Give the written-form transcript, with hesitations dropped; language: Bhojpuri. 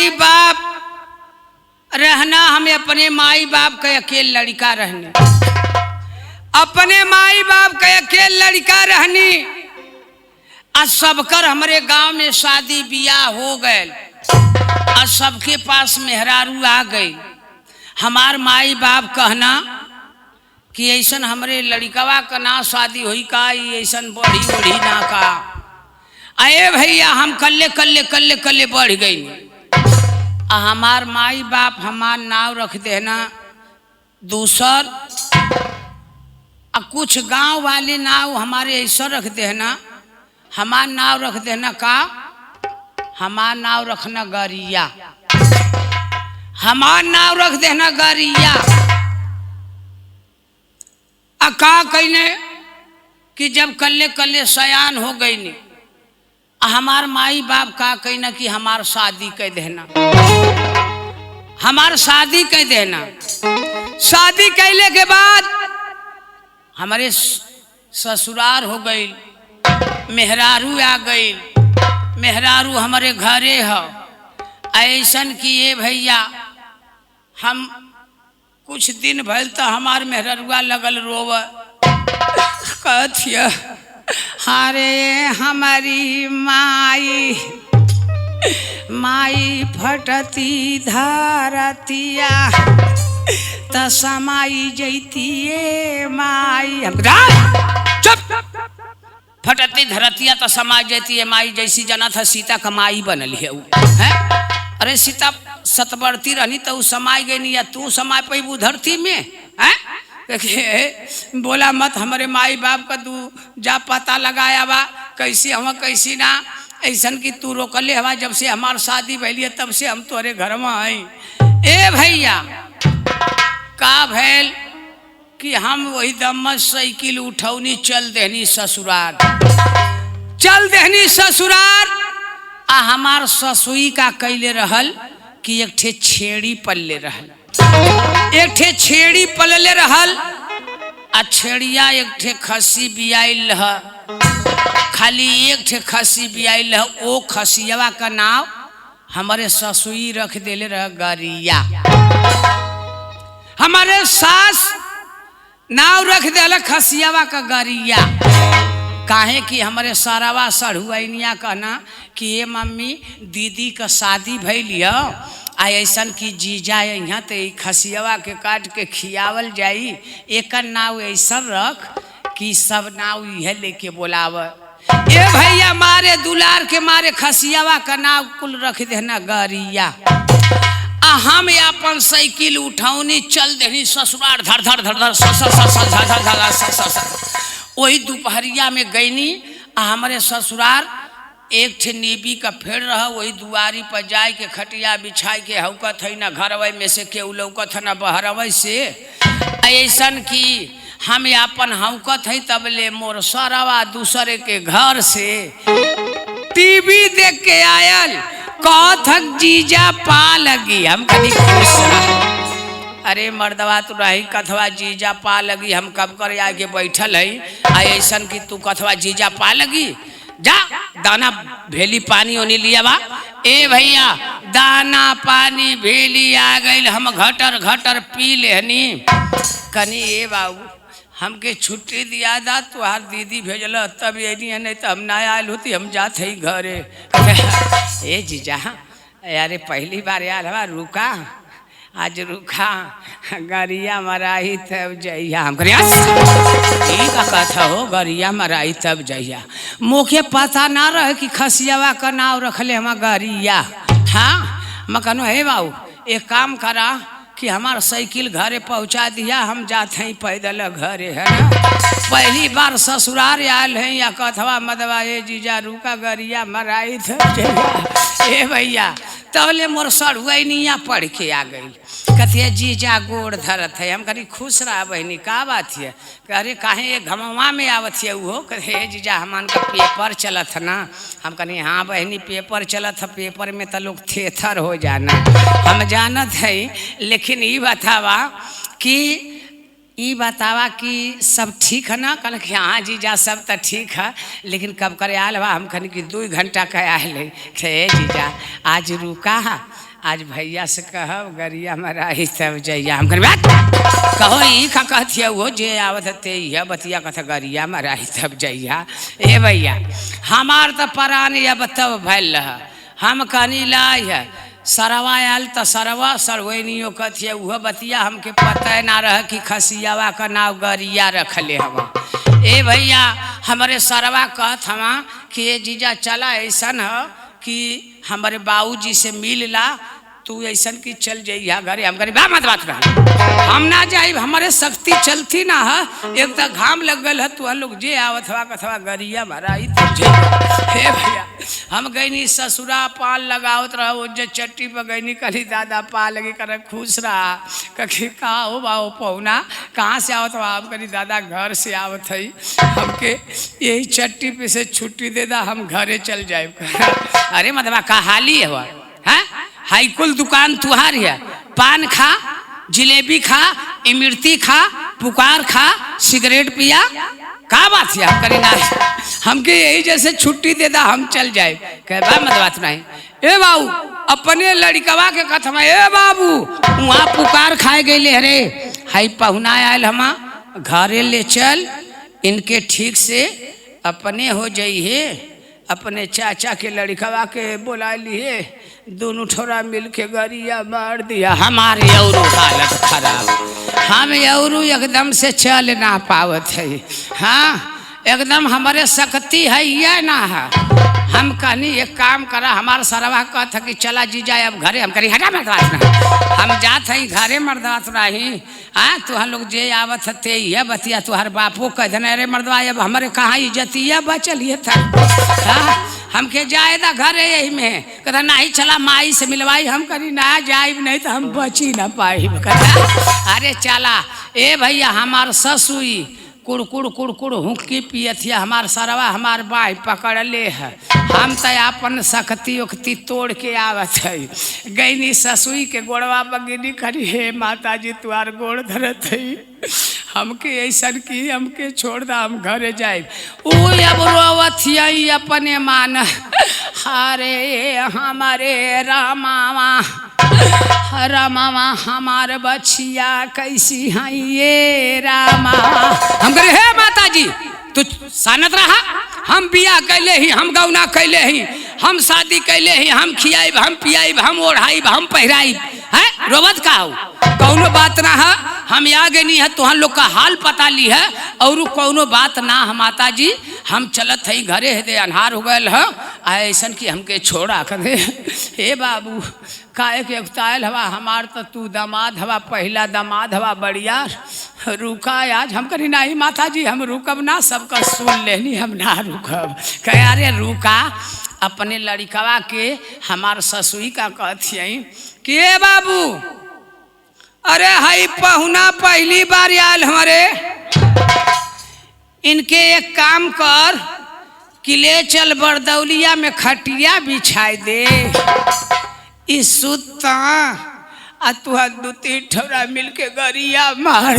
माई बाप रहना, हमें अपने माई बाप के अकेले लड़का रहने, अपने माई बाप के अकेले लड़का रहनी। आज सबकर हमारे गांव में शादी बियाह हो गए, आज सबके पास मेहरारू आ गई। हमार माई बाप कहना कि ऐसन हमरे लड़कवा का ना शादी हुई का, ऐसन बढ़ी बढ़ी ना का। अरे भैया हम कल्ले कल्ले कल्ले कल्ले बढ़ गई। हमार माई बाप हमार नाव रख देना दूसर, कुछ गांव वाले नाव हमारे ऐसा रख देना, हमार नाव रख देना का, हमार नाव रखना गरिया, हमार नाव रख देना गरिया। का कहने कि जब कल्ले कल्ले सयान हो गई ने, हमार माई बाप का कहना कि हमार शादी कह देना, हमार शादी कह देना। शादी कैले के बाद हमारे ससुराल हो गई, मेहरारू आ गई, मेहरारू हमारे घरे हो। ऐसन किए भैया हम कुछ दिन भर तो हमार मेहरुआ लगल रोव, कथिया अरे हमारी माई माई फटती धरतिया त समाई जैतिए माई। चुप, फटती धरतिया तो समाई जैतिए माई, जैसी जना था सीता का माई बनल है। अरे सीता सतवर्ती रहनी तो समाई गई नहीं, या तू समाय पैबू धरती में है? बोला मत, हमारे माई बाप का तू जा पता लगाया बा कैसी हम कैसी ना, ऐसन की तू रोकले हवा। जब से हमार शादी भैली तब से हम तोरे घर में आई। ए भैया का भैल कि हम वही दम साइकिल उठौनी चल देनी ससुराल, चल देनी ससुराल। हमार ससुई का कैले रहल कि एक ठे छेड़ी पल्ले रहल, एक ठे छेड़ी पलले रहल। छेड़िया एक ठे खसी बियाइल रह, खाली एक ठे खसी बियाइल रह। ओ खसियावा का नाम हमारे ससुई रख देले रह गरिया। हमारे सास नाव रख देला खसियावा का गरिया। काहे कि हमारे सारावा सढ़ुआनिया कहना कि ये मम्मी दीदी का शादी भैली ऐसन की जीजा यहाँ तो खसियावा के काट के खियावल जाई, एक नाव ऐसा रख कि सब नाव यह लेके बोलाव। ए भैया मारे दुलार के मारे खसियावा का नाव कुल रख देना गरिया। हम अपन साइकिल उठौनी चल देनी ससुराल, धर धर धर धर सर। वही दोपहरिया में गईनी हमारे ससुराल एक ठे नीबी का फेड़ रहा, वही दुआरी पर जाए के खटिया बिछाई के हौकत है ना घरवे में से के उलौकत है ना बहरवे से। ऐसन की हम अपन हौकत है तब ले मोर सरवा दूसरे के घर से टीवी देख के आयल, कथक जीजा पा लगी। हम कभी खुश अरे मर्दवा तू रही कथवा जीजा पा लगी, हम कब कर आगे बैठल है। ऐसन की तू कथवा जीजा पा लगी, जा दाना भेली पानी ओनी लिया बा। ए भैया दाना पानी भेली आ गई, हम घटर घटर पी लेनी। कनी ए बाबू हमके छुट्टी दिया दा, तुहार दीदी भेजल तब ये नहीं तो हम ना आयल होती, हम जात है घरे। ए जीजा अरे पहली बार आयल हवा, रुका आज रुका, गरिया मराई तब जइया। हम कथा हो गरिया मराई तब जइया। मुखे पता ना रहे कि खसियावा का नाव रखले हम गरिया। हाँ मैं कहूँ हे बाबू एक काम करा कि हमार साइकिल घरे पहुँचा दिया, हम जाते हैं पैदल घरे है ना। पहली बार ससुराल आयल है या कथवा मदवा ए जीजा रुका गरिया मराई तब जइया। ए भैया तबले मोर सड़ुआनिया पढ़ के आ गई, कहती जीजा गोड़ धरत है। हम कहीं खुश रहा बहनी का बात है? अरे काहे ये घमवा में आवत है वो? कहे जीजा हमान का पेपर चलत है ना। हम कहीं हाँ बहनी पेपर चलत है, पेपर में तो लोग थेथर हो जाना हम जानत है, लेकिन ये बतावा कि सब ठीक है ना? कल कि हाँ जीजा सब तो ठीक है, लेकिन कब करे आयल बा? हम कहीं कि 2 घंटा का आयल है। जीजा आज रुका आज भैया से कहब गरिया मराही तब जइया हम कहो ई का कहतिया वो जे आवत ते यह बतिया कथ गरिया मराही तब जइया। ए भैया हमार तो परान अब तब भैल रहा हम कहनी लाई है सरवा आयल तो सरवा सरवैनियो कथिया वह बतिया हमके पता ना रह कि खसियावा का नाव गरिया रखले हवा। ए भैया हमारे सरवा कहत हवा कि ये जीजा चला ऐसन है कि हमारे बाबूजी से मिल ला तू ऐसन की चल जाइया घरे हम गरीब मत बात रहा हम ना जाए हमारे शक्ति चलती ना है एक तो घाम लग गल है तू लोग जे आवत हवा कथवा गरिया मराई तब जे। हे भैया हम गईनी ससुरा पान लगावत रहा वो जे चट्टी पर गईनी कली दादा पा लगे कर खुश रहा कखी कहा हो बाओ पौना कहाँ से आवत हवा हम करी दादा घर से आवत है हमके यही चट्टी पे से छुट्टी दे दा हम घरे चल जाए। अरे मतलब का हाली है वह है हाई कुल दुकान तुहार है पान खा जिलेबी खा इमरती खा पुकार खा सिगरेट पिया का बात है हम करी ना हमके यही जैसे छुट्टी दे दा हम चल जाए कह बा मत बात नहीं। ए बाबू अपने लड़कवा के कथमा ए बाबू वहाँ पुकार खाए गए अरे हाई पहुना आयल हमा घरे ले चल इनके ठीक से अपने हो जाइए अपने चाचा के लड़कवा के बुला लिए दोनों ठोरा मिल के गरिया मार दिया हमारे और हालत खराब हम और एकदम से चल ना पावत है। हाँ एकदम हमारे शक्ति है या ना है हम कहनी एक काम करा हमारा सरवा कहता कि चला जी जाए अब घरे हम करी हटा मरदात ना हम जात है घरे मरदात नहीं हाँ तुहार लोग जे आवत थे ये बतिया तुहार बापो कह देना अरे मर्दवा अब हमारे कहाँ इज्जतिया बचलिए था। हाँ हमके जाए था घरे यही में कहता नहीं चला माई से मिलवाई हम करी ना जाए नहीं तो हम बची ना पाई कहता अरे चला। ए भैया हमार ससुई कुड़कुड़ कुड़कुड़ हुक्की पियथिया हमार सरवा हमार बाई पकड़ ले है हम तो अपन शक्ति उक्ति तोड़ के आवत है गईनी ससुई के गोड़वा बगिनी करी हे माता जी तुहार गोड़ धरत है हमके ऐसन की हमके छोड़ दा हम घरे जाए अब रोवथिया अपने मान अरे हमारे रामावा रामावा हमार बछिया कैसी है ये रामा हम करे हे माता जी तू सानत रहा हम बिया कैले ही हम गौना कैले ही हम शादी कैले ही हम खियाइब हम पियाइब हम ओढ़ाइब हम पहराइब है रोबत का हो कौनो बात ना है हम आगे नहीं है तुहार लोग का हाल पता ली है और कौनो बात ना है माता जी हम चलत है घरे है दे अन्हार हो गए है ऐसन की हमके छोड़ा करे। हे बाबू काहे के उतायल हवा हमार तो तू दामाद हवा पहला दामाद हवा बढ़िया रुका आज हम करी नहीं माता जी हम रुकब ना सबका सुन लेनी हम ना रुकब कह अरे रुका अपने लड़कवा के हमार ससुई का कहती कि बाबू अरे हाई पहुना पहली बार आयल हमारे इनके एक काम कर कि ले चल बरदौलिया में खटिया बिछाई दे इस सुता आ तुहा दू तीन ठोरा मिल के गरिया मार